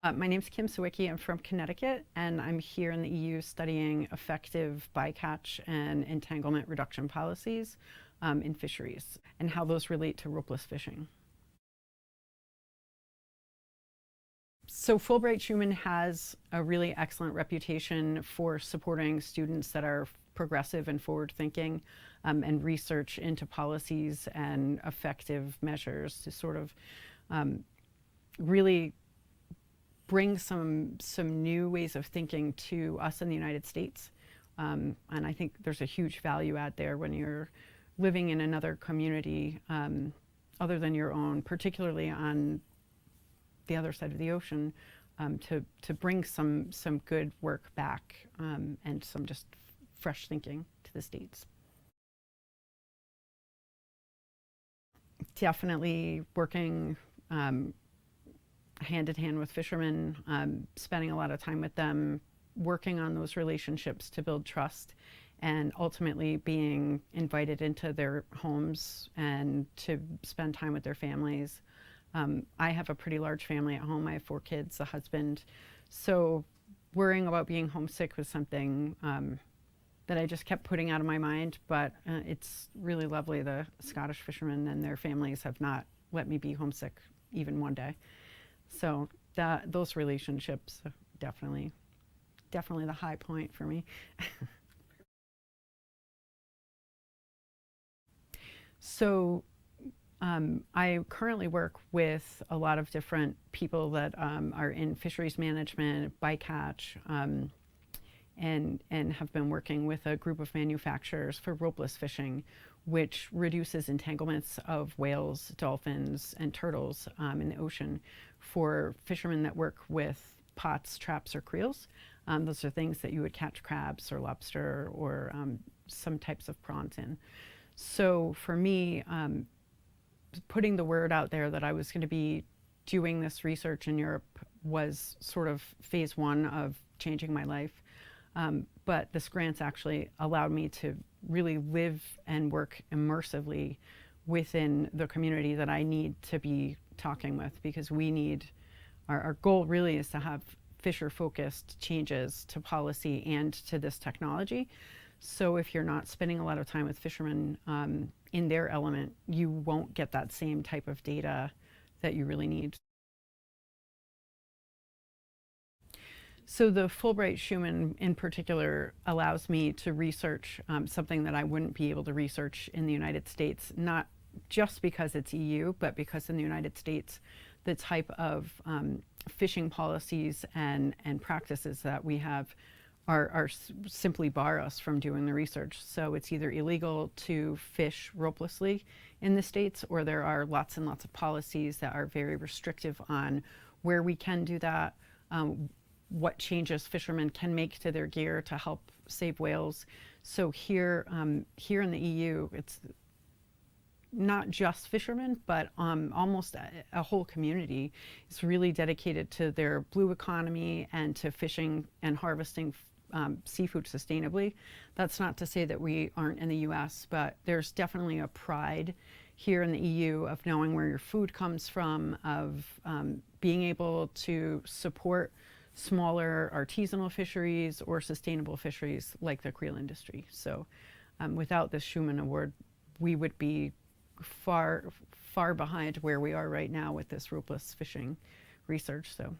My name's Kim Sawicki. I'm from Connecticut, and I'm here in the EU studying effective bycatch and entanglement reduction policies in fisheries and how those relate to ropeless fishing. So Fulbright Schuman has a really excellent reputation for supporting students that are progressive and forward-thinking, and research into policies and effective measures to sort of really bring some new ways of thinking to us in the United States. And I think there's a huge value add there when you're living in another community other than your own, particularly on the other side of the ocean, to bring some good work back and some just fresh thinking to the States. Definitely working hand in hand with fishermen, spending a lot of time with them, working on those relationships to build trust, and ultimately being invited into their homes and to spend time with their families. I have a pretty large family at home. I have 4 kids, a husband. So worrying about being homesick was something that I just kept putting out of my mind, but it's really lovely. The Scottish fishermen and their families have not let me be homesick even one day. So those relationships definitely the high point for me. So I currently work with a lot of different people that are in fisheries management, bycatch, and have been working with a group of manufacturers for ropeless fishing, which reduces entanglements of whales, dolphins, and turtles in the ocean for fishermen that work with pots, traps, or creels. Those are things that you would catch crabs or lobster or some types of prawns in. So for me, putting the word out there that I was going to be doing this research in Europe was sort of phase 1 of changing my life. But this grant actually allowed me to really live and work immersively within the community that I need to be talking with, because we need, our goal really is to have fisher-focused changes to policy and to this technology. So if you're not spending a lot of time with fishermen in their element, you won't get that same type of data that you really need. So the Fulbright Schuman in particular allows me to research something that I wouldn't be able to research in the United States, not just because it's EU, but because in the United States, the type of fishing policies and practices that we have are simply bar us from doing the research. So it's either illegal to fish ropelessly in the States, or there are lots and lots of policies that are very restrictive on where we can do that, what changes fishermen can make to their gear to help save whales. So here in the EU, it's not just fishermen, but almost a whole community is really dedicated to their blue economy and to fishing and harvesting seafood sustainably. That's not to say that we aren't in the US, but there's definitely a pride here in the EU of knowing where your food comes from, of being able to support smaller artisanal fisheries or sustainable fisheries like the creel industry. So without this Schuman Award, we would be far behind where we are right now with this ropeless fishing research. So